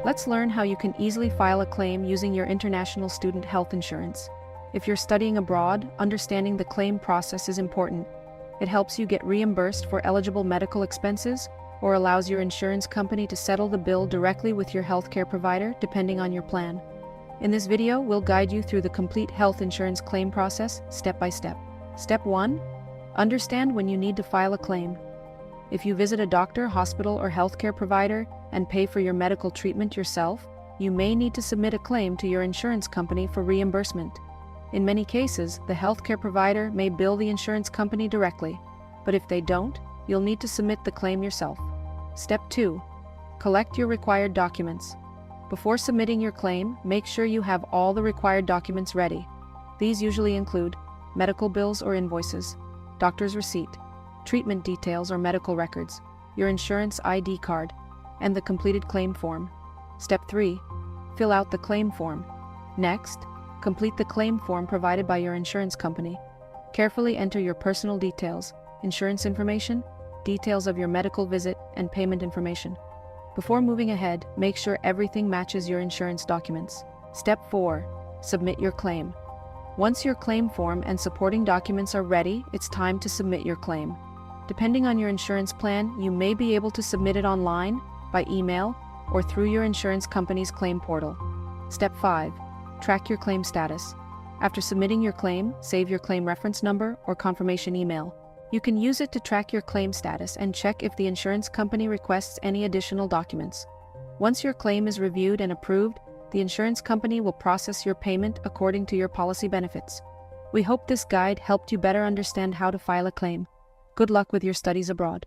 Let's learn how you can easily file a claim using your international student health insurance. If you're studying abroad, understanding the claim process is important. It helps you get reimbursed for eligible medical expenses or allows your insurance company to settle the bill directly with your healthcare provider, depending on your plan. In this video, we'll guide you through the complete health insurance claim process, step by step. Step 1. Understand when you need to file a claim. If you visit a doctor, hospital, or healthcare provider and pay for your medical treatment yourself, you may need to submit a claim to your insurance company for reimbursement. In many cases, the healthcare provider may bill the insurance company directly, but if they don't, you'll need to submit the claim yourself. Step 2. Collect your required documents. Before submitting your claim, make sure you have all the required documents ready. These usually include medical bills or invoices, doctor's receipt, treatment details or medical records, your insurance ID card, and the completed claim form. Step 3. Fill out the claim form. Next, complete the claim form provided by your insurance company. Carefully enter your personal details, insurance information, details of your medical visit, and payment information. Before moving ahead, make sure everything matches your insurance documents. Step 4. Submit your claim. Once your claim form and supporting documents are ready, it's time to submit your claim. Depending on your insurance plan, you may be able to submit it online, by email, or through your insurance company's claim portal. Step 5. Track your claim status. After submitting your claim, save your claim reference number or confirmation email. You can use it to track your claim status and check if the insurance company requests any additional documents. Once your claim is reviewed and approved, the insurance company will process your payment according to your policy benefits. We hope this guide helped you better understand how to file a claim. Good luck with your studies abroad.